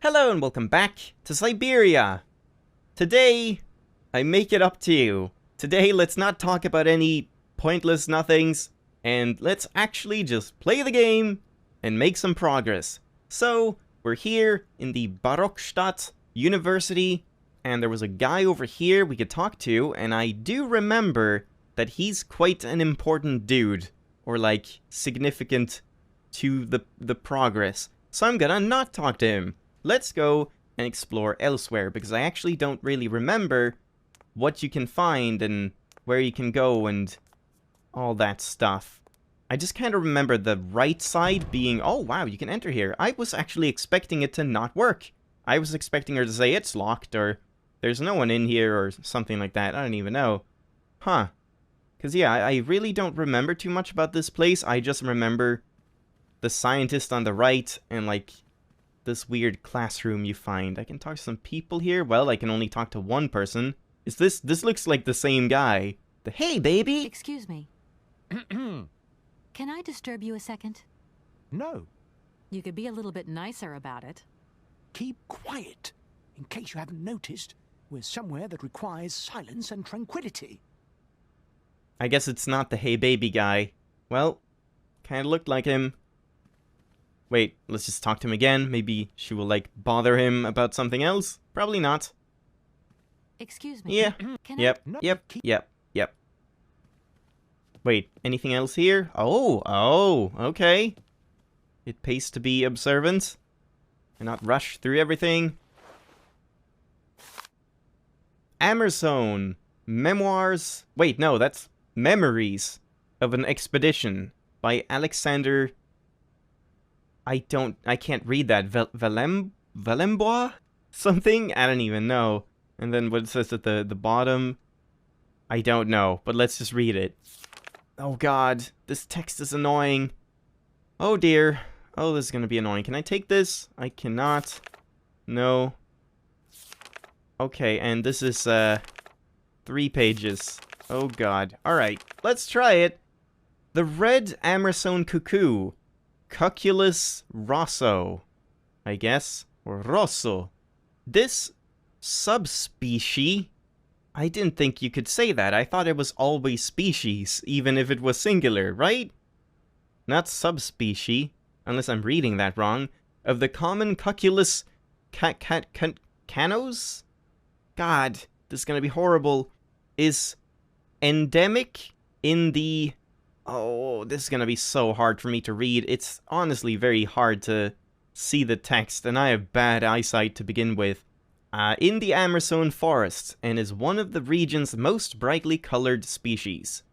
Hello and welcome back to Syberia. Today, I make it up to you. Today, let's not talk about any pointless nothings, and let's actually just play the game and make some progress. So, we're here in the 𝒞𝓊𝓇𝓈𝓾𝓒e University, and there was a guy over here we could talk to, and I do remember that he's quite an important dude, or like, significant to the progress. So I'm gonna not talk to him. Let's go and explore elsewhere, because I actually don't really remember what you can find and where you can go and all that stuff. I just kind of remember the right side being, oh wow, you can enter here. I was actually expecting it to not work. I was expecting her to say it's locked, or there's no one in here, or something like that. I don't even know. Huh. Because yeah, I really don't remember too much about this place. I just remember the scientist on the right, and like this weird classroom you find. I can talk to some people here. Well, I can only talk to one person. Is this looks like the same guy. Hey, baby! Excuse me. Can I disturb you a second? No. You could be a little bit nicer about it. Keep quiet. In case you haven't noticed, we're somewhere that requires silence and tranquility. I guess it's not the hey baby guy. Well, kinda looked like him. Wait, let's just talk to him again. Maybe she will, like, bother him about something else? Probably not. Excuse me. Yeah. Can Yep. Yep. Wait, anything else here? Oh, okay. It pays to be observant and not rush through everything. Amerson. Memoirs. Wait, no, that's Memories of an Expedition by Alexander. I can't read that. Valembois? Something? I don't even know. And then what it says at the bottom, I don't know, but let's just read it. Oh god, this text is annoying. Oh dear. Oh, this is gonna be annoying. Can I take this? I cannot. No. Okay, and this is 3 pages. Oh god. Alright, let's try it. The red Amerson cuckoo. 𝒞𝓊𝓇𝓈𝓾𝓒e rosso, I guess, or rosso. This subspecies, I didn't think you could say that. I thought it was always species, even if it was singular, right? Not subspecies, unless I'm reading that wrong, of the common 𝒞𝓊𝓇𝓈𝓾𝓒e. God, this is gonna be horrible. Is endemic in the... Oh, this is gonna be so hard for me to read. It's honestly very hard to see the text, and I have bad eyesight to begin with. In the Amazon forest, and is one of the region's most brightly colored species.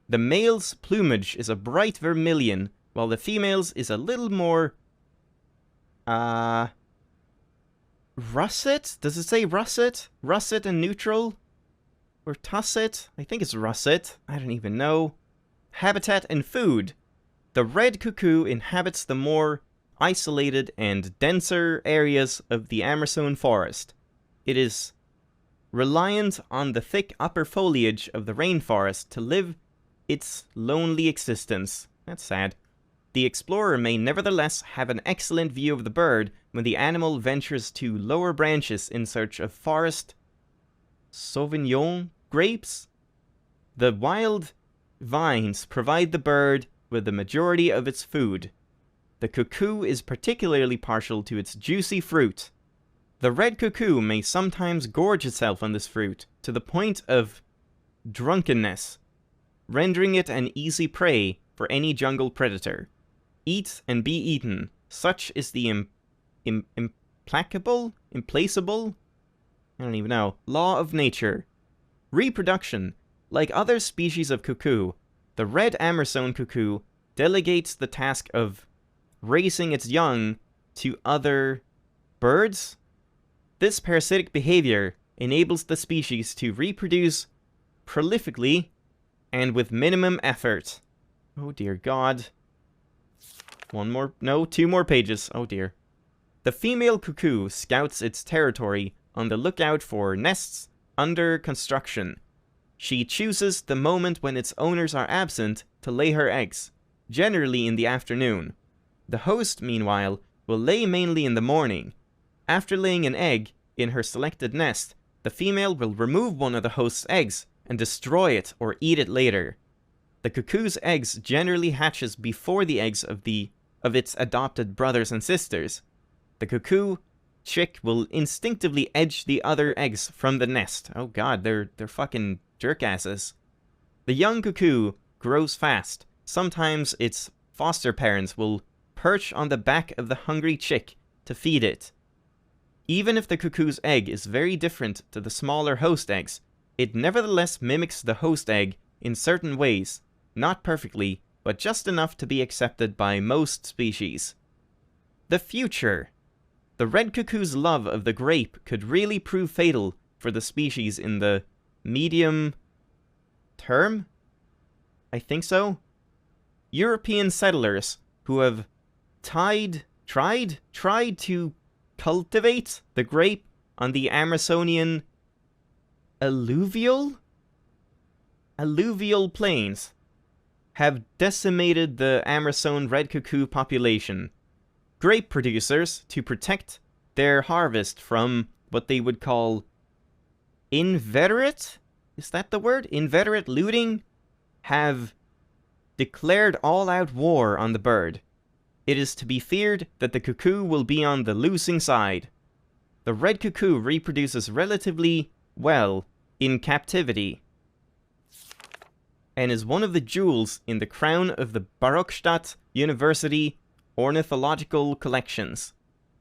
The male's plumage is a bright vermilion, while the female's is a little more... russet? Does it say russet? Russet and neutral? Or tusset? I think it's russet. I don't even know. Habitat and food. The red cuckoo inhabits the more isolated and denser areas of the Amazon forest. It is reliant on the thick upper foliage of the rainforest to live its lonely existence. That's sad. The explorer may nevertheless have an excellent view of the bird when the animal ventures to lower branches in search of forest Sauvignon grapes. The wild vines provide the bird with the majority of its food. The cuckoo is particularly partial to its juicy fruit. The red cuckoo may sometimes gorge itself on this fruit to the point of drunkenness, rendering it an easy prey for any jungle predator. Eat and be eaten. Such is the implacable, I don't even know, law of nature. Reproduction. Like other species of cuckoo, the red Amerson cuckoo delegates the task of raising its young to other birds. This parasitic behavior enables the species to reproduce prolifically and with minimum effort. Oh dear god. Two more pages. Oh dear. The female cuckoo scouts its territory on the lookout for nests under construction. She chooses the moment when its owners are absent to lay her eggs, generally in the afternoon. The host, meanwhile, will lay mainly in the morning. After laying an egg in her selected nest, the female will remove one of the host's eggs and destroy it or eat it later. The cuckoo's eggs generally hatches before the eggs of its adopted brothers and sisters. The cuckoo chick will instinctively edge the other eggs from the nest. Oh god, they're fucking jerkasses. The young cuckoo grows fast. Sometimes its foster parents will perch on the back of the hungry chick to feed it. Even if the cuckoo's egg is very different to the smaller host eggs, it nevertheless mimics the host egg in certain ways, not perfectly, but just enough to be accepted by most species. The future. The red cuckoo's love of the grape could really prove fatal for the species in the medium term? I think so. European settlers who have tried to cultivate the grape on the Amazonian alluvial plains have decimated the Amazon red cuckoo population. Grape producers, to protect their harvest from what they would call inveterate, is that the word? Inveterate looting, have declared all-out war on the bird. It is to be feared that the cuckoo will be on the losing side. The red cuckoo reproduces relatively well in captivity, and is one of the jewels in the crown of the 𝒞𝓊𝓇𝓈𝒾𝓋𝓒 University ornithological collections.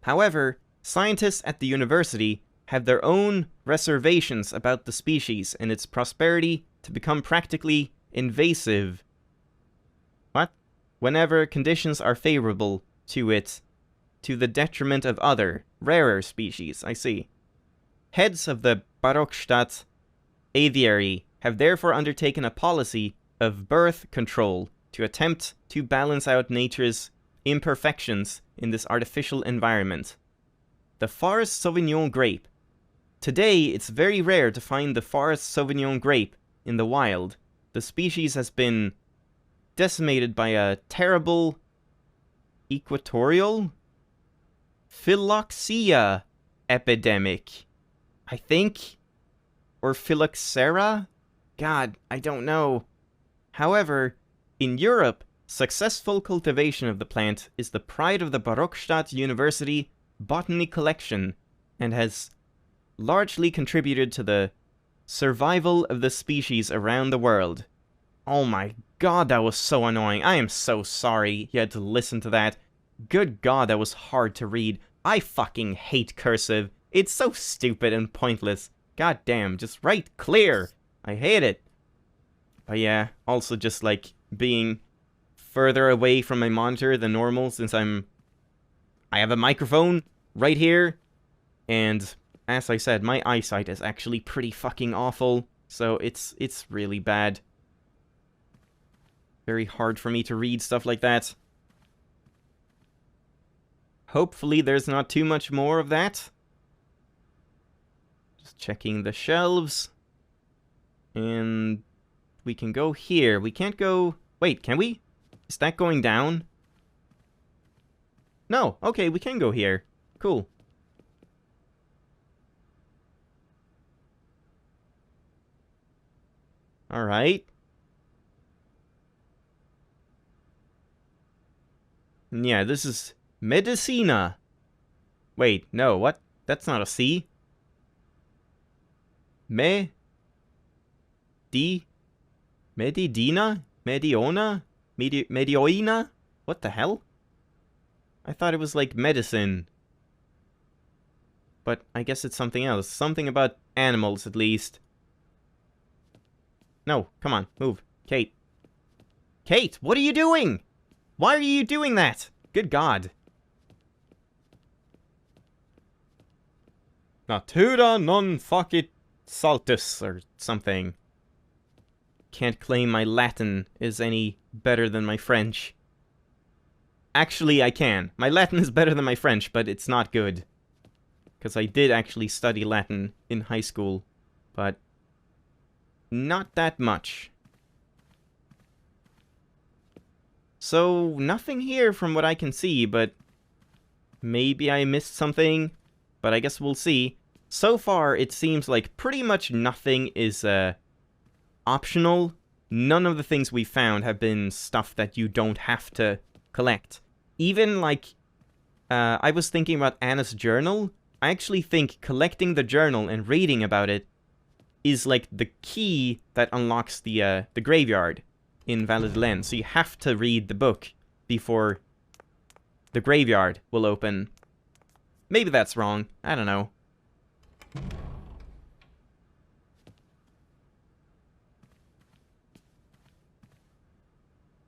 However, scientists at the university have their own reservations about the species and its prosperity to become practically invasive. What? Whenever conditions are favorable to it, to the detriment of other, rarer species, I see. Heads of the 𝒞𝓊𝓇𝓈𝒾𝓋𝓒e aviary have therefore undertaken a policy of birth control to attempt to balance out nature's imperfections in this artificial environment. The Forest Sauvignon grape. Today, it's very rare to find the Forest Sauvignon grape in the wild. The species has been decimated by a terrible equatorial phylloxera epidemic, I think, or phylloxera? God, I don't know. However, in Europe, successful cultivation of the plant is the pride of the 𝒞𝓊𝓇 University botany collection and has largely contributed to the survival of the species around the world. Oh my god, that was so annoying. I am so sorry you had to listen to that. Good god, that was hard to read. I fucking hate cursive. It's so stupid and pointless. God damn, just write clear. I hate it. But yeah, also just like being further away from my monitor than normal since I have a microphone right here, and as I said, my eyesight is actually pretty fucking awful, so it's really bad. Very hard for me to read stuff like that. Hopefully there's not too much more of that. Just checking the shelves. And we can go here. We can't go... Wait, can we? Is that going down? No. Okay, we can go here. Cool. Alright. Yeah, this is Medicina. Wait, no, what? That's not a C. Medidina? Mediona? Medioina? What the hell? I thought it was like medicine. But I guess it's something else. Something about animals, at least. No, come on, move. Kate. Kate, what are you doing? Why are you doing that? Good God. Natura non facit saltus, or something. Can't claim my Latin is any better than my French. Actually, I can. My Latin is better than my French, but it's not good. Because I did actually study Latin in high school, but not that much. So, nothing here from what I can see, but maybe I missed something. but I guess we'll see. So far, it seems like pretty much nothing is optional. None of the things we found have been stuff that you don't have to collect. Even, like, I was thinking about Anna's journal. I actually think collecting the journal and reading about it is, like, the key that unlocks the graveyard in 𝒞𝓊𝓇𝓈𝓈. So you have to read the book before the graveyard will open. Maybe that's wrong. I don't know.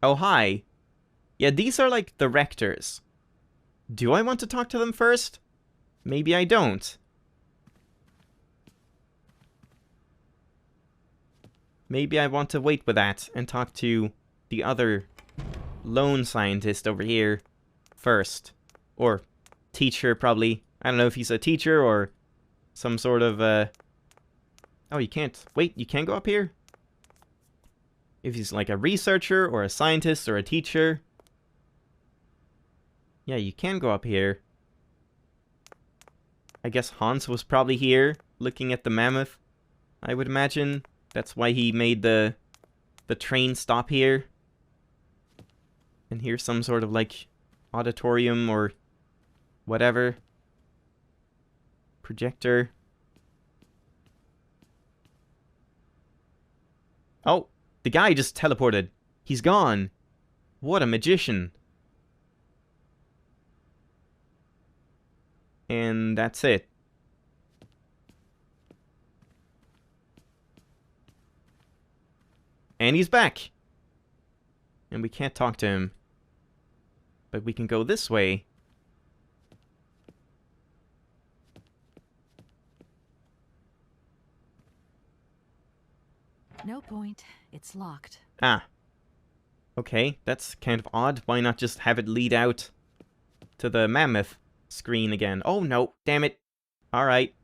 Oh, hi. Yeah, these are like the rectors. Do I want to talk to them first? Maybe I don't. Maybe I want to wait with that and talk to the other lone scientist over here first. Or teacher, probably. I don't know if he's a teacher or some sort of, Oh, you can't... Wait, you can't go up here? If he's like a researcher or a scientist or a teacher. Yeah, you can go up here. I guess Hans was probably here, looking at the mammoth. I would imagine. That's why he made the train stop here. And here's some sort of, like, auditorium or whatever. Projector. Oh, the guy just teleported. He's gone. What a magician. And that's it. And he's back. And we can't talk to him. But we can go this way. No point. It's locked. Ah. Okay, that's kind of odd. Why not just have it lead out to the mammoth screen again? Oh no, damn it. Alright.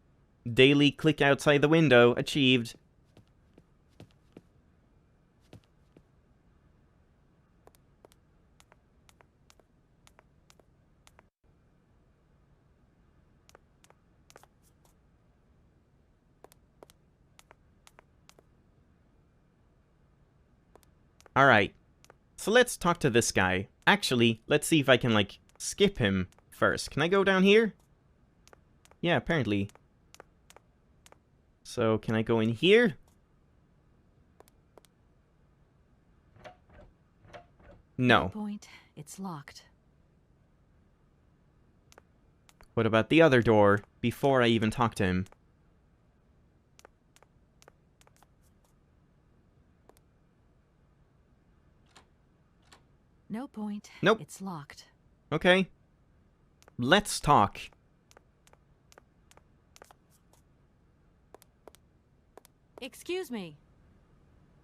Daily click outside the window. Achieved. Alright. So let's talk to this guy. Actually, let's see if I can, like, skip him first. Can I go down here? Yeah, apparently. So, can I go in here? No. Point. It's locked. What about the other door, before I even talk to him? No point. Nope. It's locked. Okay. Let's talk. Excuse me.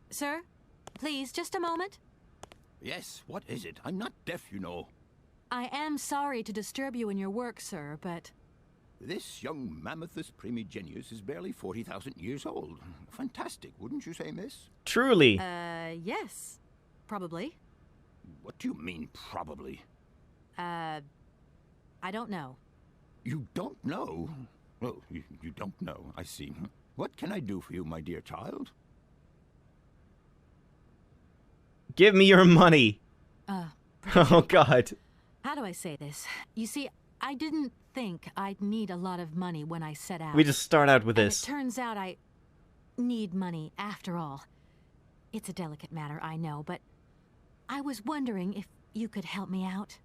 Sir? Please, just a moment. Yes, what is it? I'm not deaf, you know. I am sorry to disturb you in your work, sir, but... This young Mammothus primigenius is barely 40,000 years old. Fantastic, wouldn't you say, miss? Truly. Yes. Probably. What do you mean, probably? I don't know. You don't know? Oh, you don't know, I see. What can I do for you, my dear child? Give me your money. Oh, God. How do I say this? You see, I didn't think I'd need a lot of money when I set out. We just start out with And this. it turns out I need money after all. It's a delicate matter, I know, but I was wondering if you could help me out.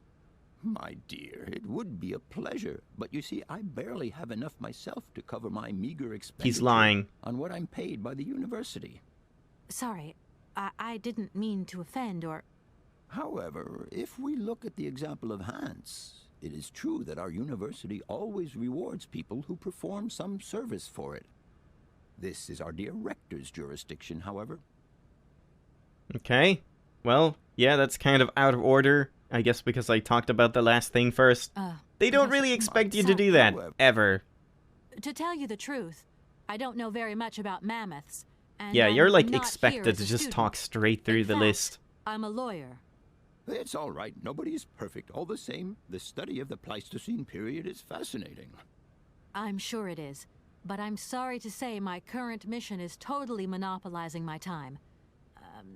My dear, it would be a pleasure. But you see, I barely have enough myself to cover my meager expenditure He's lying. on what I'm paid by the university. Sorry, I didn't mean to offend or... However, if we look at the example of Hans, it is true that our university always rewards people who perform some service for it. This is our dear rector's jurisdiction, however. Okay. Well, yeah, that's kind of out of order. I guess because I talked about the last thing first. They don't yes, really expect you to so- do that, ever. To tell you the truth, I don't know very much about mammoths. And Yeah, you're I'm like not here expected as to a just student. talk straight through In the fact, list. I'm a lawyer. It's all right. Nobody is perfect. All the same, the study of the Pleistocene period is fascinating. I'm sure it is. But I'm sorry to say my current mission is totally monopolizing my time.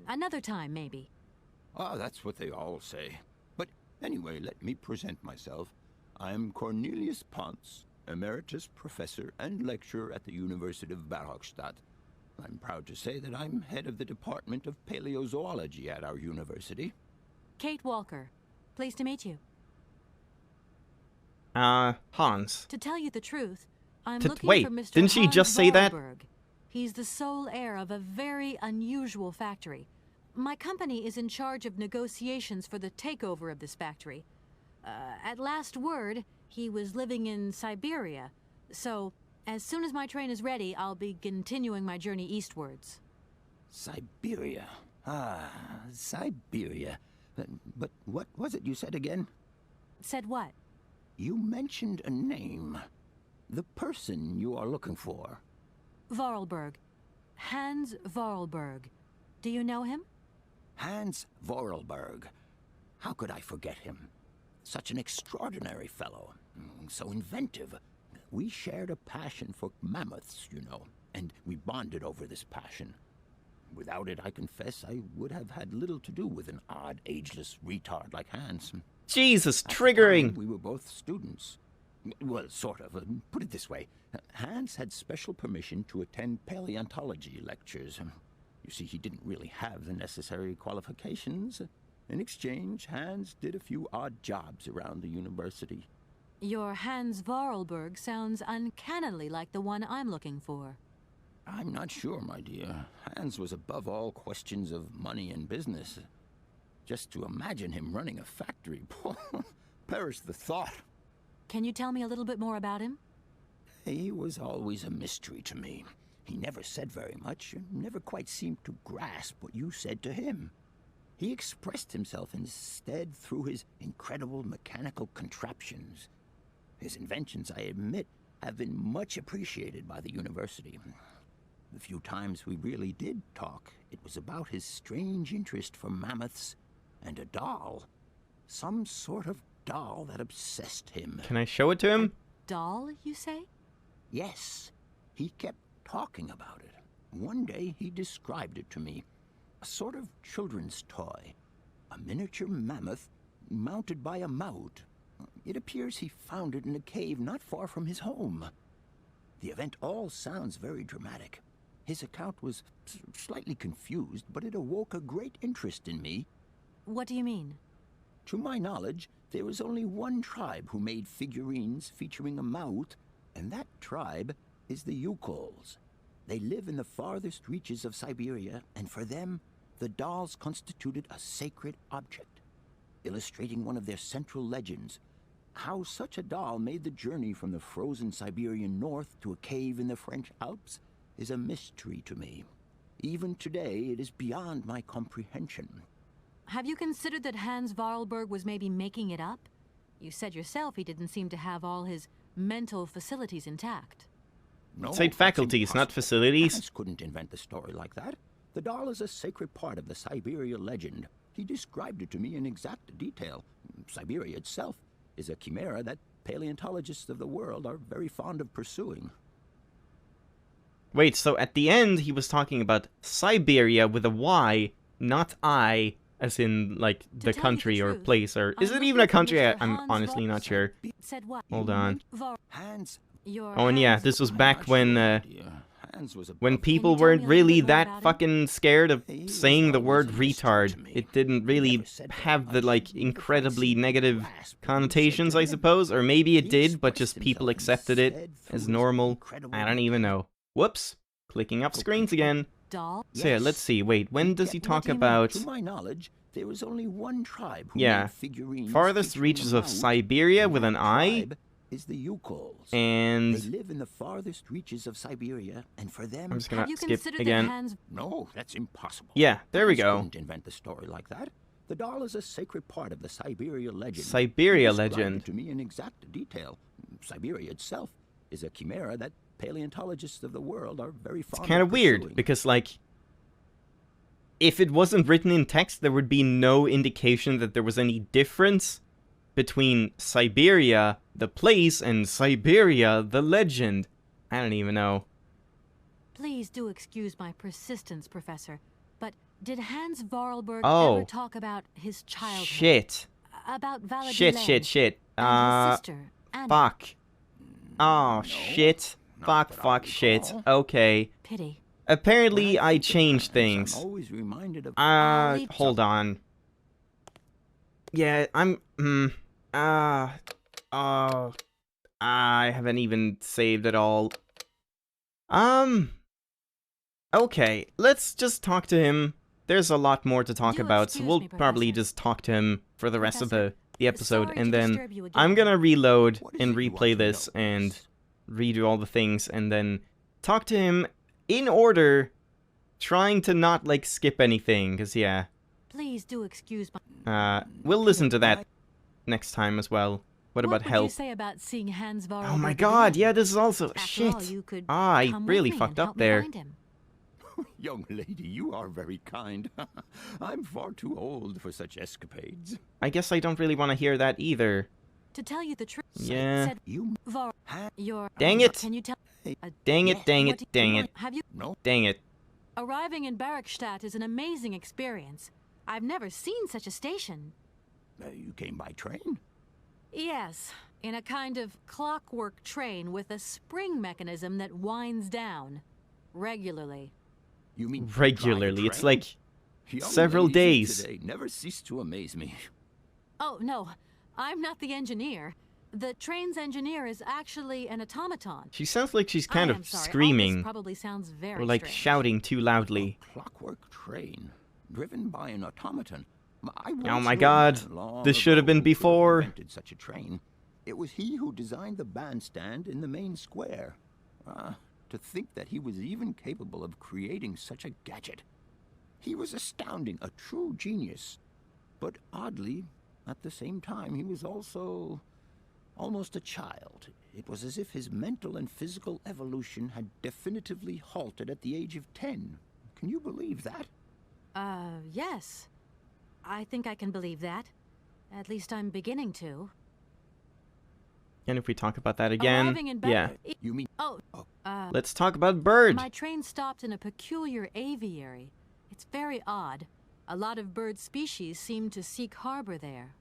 Another time, maybe. Ah, that's what they all say. But anyway, let me present myself. I'm Cornelius Ponce, Emeritus Professor and Lecturer at the University of 𝒞𝓊𝓇𝓈𝒾𝓋𝓒e. I'm proud to say that I'm head of the Department of Paleozoology at our university. Kate Walker. Pleased to meet you. Hans. To tell you the truth, I'm looking Wait, for Mr. didn't she Hans just say that? Vorarlberg. He's the sole heir of a very unusual factory. My company is in charge of negotiations for the takeover of this factory. At last word, he was living in Syberia. So, as soon as my train is ready, I'll be continuing my journey eastwards. Syberia. Ah, Syberia. But what was it you said again? Said what? You mentioned a name. The person you are looking for. Vorarlberg. Hans Vorarlberg. Do you know him? Hans Vorarlberg. How could I forget him? Such an extraordinary fellow. So inventive. We shared a passion for mammoths, you know, and we bonded over this passion. Without it, I confess, I would have had little to do with an odd, ageless retard like Hans. Jesus, At the triggering. time, we were both students. Well, sort of. Put it this way. Hans had special permission to attend paleontology lectures. You see, he didn't really have the necessary qualifications. In exchange, Hans did a few odd jobs around the university. Your Hans Vorarlberg sounds uncannily like the one I'm looking for. I'm not sure, my dear. Hans was above all questions of money and business. Just to imagine him running a factory, perish the thought. Can you tell me a little bit more about him? He was always a mystery to me. He never said very much, and never quite seemed to grasp what you said to him. He expressed himself instead through his incredible mechanical contraptions. His inventions, I admit, have been much appreciated by the university. The few times we really did talk, it was about his strange interest for mammoths and a doll. Some sort of doll that obsessed him. Can I show it to him? Doll, you say? Yes, he kept talking about it. One day he described it to me. A sort of children's toy. A miniature mammoth mounted by a mount. It appears he found it in a cave not far from his home. The event all sounds very dramatic. His account was slightly confused, but it awoke a great interest in me. What do you mean? To my knowledge, there was only one tribe who made figurines featuring a mouth, and that tribe is the 𝒞𝓊𝓇𝓈𝓾𝓒. They live in the farthest reaches of Syberia, and for them, the dolls constituted a sacred object, illustrating one of their central legends. How such a doll made the journey from the frozen Siberian north to a cave in the French Alps is a mystery to me. Even today, it is beyond my comprehension. Have you considered that Hans Vorarlberg was maybe making it up? You said yourself he didn't seem to have all his mental facilities intact. No, Say that's faculties, not impossible. facilities. Hans couldn't invent the story like that. The doll is a sacred part of the Syberia legend. He described it to me in exact detail. Syberia itself is a chimera that paleontologists of the world are very fond of pursuing. Wait, so at the end he was talking about Syberia with a Y, not I, as in, like, the tell you the country or truth, place, or... Is I'm it even a looking for country? Mr. I'm Hans honestly not sure. Said what? Hold on. Hans, Your Oh, and yeah, Hans- this was I'm back not when, sure, my dear. Hans was when above- people you tell me weren't a little really bit more that about him? fucking scared of He was saying the always word a mystery retard. to me. It didn't He really never said very have the, much, like, and never quite incredibly seemed to negative grasp what you said connotations, to I him. suppose. Or maybe it He did, but expressed just people himself accepted it instead through as his normal. incredible I don't even know. Whoops. Clicking up screens again. Doll? So yeah, let's Yes. see. Wait, when does he kept- talk what do you mean? about... To my knowledge, there was only one tribe who Yeah. made figurines farthest featuring reaches a of mount, Syberia and with that an I? tribe is the 𝒞𝓊𝓇𝓈𝓾𝓒. They And... live in the farthest reaches of Siberia, and for them, I'm just Have gonna you skip considered again. that Hans... no, that's impossible. Yeah, there we Hans go. couldn't invent the story like that. The doll is a sacred part of the Syberia legend. Syberia He described legend. it to me in exact detail. Syberia itself is a chimera that paleontologists of the world are very fond It's kind of weird, pursuing. because, like... If it wasn't written in text, there would be no indication that there was any difference between Syberia, the place, and Syberia, the legend. I don't even know. Please do excuse my persistence, Professor, but did Hans Vorarlberg Oh. ever talk about his childhood? Shit. About 𝒞𝓊𝓇𝓈𝓾𝓒 Shit. and his sister, Anna? Fuck. Oh, No, shit. not that I Fuck, shit. recall. Okay. Pity. Apparently, When I think of changed Hans, things. I'm always reminded of Hold on. Yeah, I haven't even saved it all. Okay, let's just talk to him. There's a lot more to talk Do about, so excuse we'll me, probably Professor. just talk to him for the rest of Professor, the episode, sorry and to then disturb you I'm again. gonna reload What is and it you want replay to this know, and Bruce? redo all the things, and then talk to him in order, trying to not, like, skip anything, because, yeah, Please do excuse my... we'll listen to that next time as well. What about would you help? say about seeing Hans Vorarlberg Oh my god, again? yeah, this is also... After all, shit. you could I come with really me fucked and up help me there. find him. Young lady, you are very kind. I'm far too old for such escapades. I guess I don't really want to hear that either. To tell you the truth, Yeah. said You Vor... ha- Your... Dang it. Can you tell... Hey, Dang Yeah, it, dang what it, do you dang want- it, Have you... no, dang it. Arriving in 𝒞𝓊𝓇𝓈𝓾𝓒 is an amazing experience. I've never seen such a station. you came by train? Yes, in a kind of clockwork train with a spring mechanism that winds down. Regularly. You mean Regularly, drive a it's train? like Young several ladies days. Today never cease to amaze me. Oh, no, I'm not the engineer. The train's engineer is actually an automaton. She sounds like she's kind I of am sorry, all this screaming, probably sounds very or like strange. shouting too loudly. A clockwork train, driven by an automaton. I Oh once my knew a god, man long this should have ago been who could have before. invented such a train. It was he who designed the bandstand in the main square. To think that he was even capable of creating such a gadget. He was astounding, a true genius. But oddly, at the same time, he was also almost a child. It was as if his mental and physical evolution had definitively halted at the age of 10. Can you believe that? Yes. I think I can believe that. At least I'm beginning to. And if we talk about that again, Arriving in yeah. You mean Oh, Let's talk about Bird. my train stopped in a peculiar aviary. It's very odd. A lot of bird species seem to seek harbor there.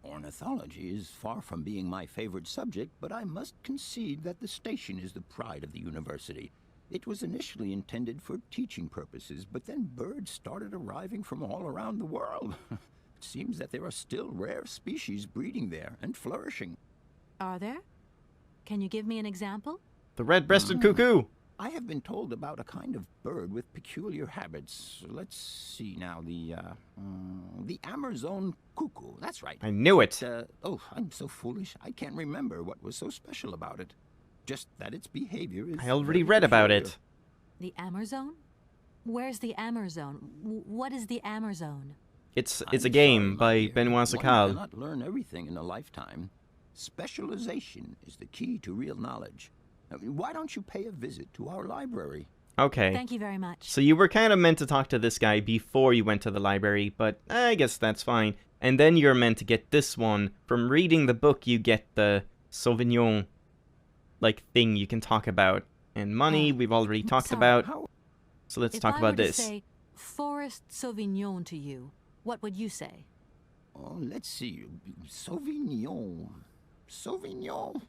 ornithology is far from being my favorite subject, but I must concede that the station is the pride of the university. It was initially intended for teaching purposes, but then birds started arriving from all around the world. It seems that there are still rare species breeding there and flourishing. Are there? Can you give me an example? The red-breasted cuckoo. I have been told about a kind of bird with peculiar habits. Let's see now, the Amazon cuckoo. That's right. I knew it. Oh, I'm so foolish. I can't remember what was so special about it. Just that its behavior is... I already very read about peculiar. it. The Amazon? Where's the Amazon? What is the Amazon? It's I'm a game sorry, my by dear. Benoit One Sakal. cannot learn everything in a lifetime. Specialization is the key to real knowledge. Why don't you pay a visit to our library? Okay. Thank you very much. So you were kind of meant to talk to this guy before you went to the library, but I guess that's fine. And then you're meant to get this one. From reading the book, you get the Sauvignon, like, thing you can talk about. And money, we've already talked sorry, about. How? So let's If talk I about were this. to say Forest Sauvignon to you, what would you say? Oh, let's see. Sauvignon. Sauvignon?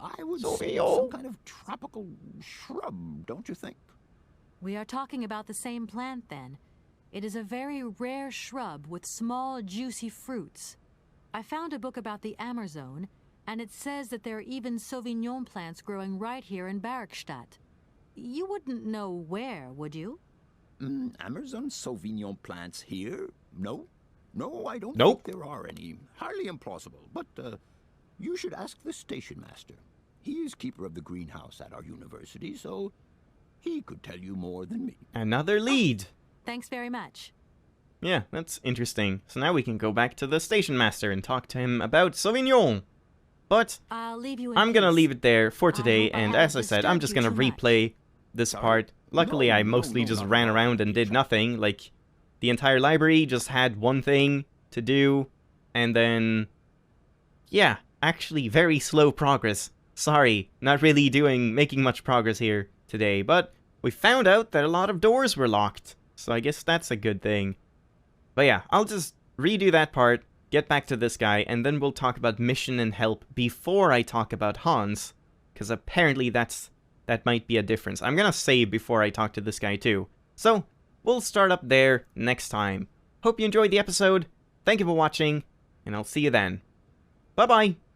I would say it's Sauvignon? some kind of tropical shrub, don't you think? We are talking about the same plant then. It is a very rare shrub with small, juicy fruits. I found a book about the Amazon, and it says that there are even Sauvignon plants growing right here in 𝒞𝓊𝓇𝓈𝓾𝓒. You wouldn't know where, would you? Amazon Sauvignon plants here? No. No, I don't Nope. think there are any. Highly implausible. But you should ask the station master. He is keeper of the greenhouse at our university, so he could tell you more than me. Another lead. Thanks very much. Yeah, that's interesting. So now we can go back to the station master and talk to him about Sauvignon. But I'll leave you in I'm gonna peace. leave it there for today, hope I and haven't as I said, I'm disturbed just you gonna too much. replay this Sorry? part. Luckily, No, I no, mostly no, just not ran at all. around and did nothing. Like, the entire library just had one thing to do, and then yeah, actually very slow progress. Sorry, not really making much progress here today, but we found out that a lot of doors were locked, so I guess that's a good thing. But yeah, I'll just redo that part, get back to this guy, and then we'll talk about mission and help before I talk about Hans, because apparently that might be a difference. I'm gonna save before I talk to this guy too. So, we'll start up there next time. Hope you enjoyed the episode, thank you for watching, and I'll see you then. Bye-bye!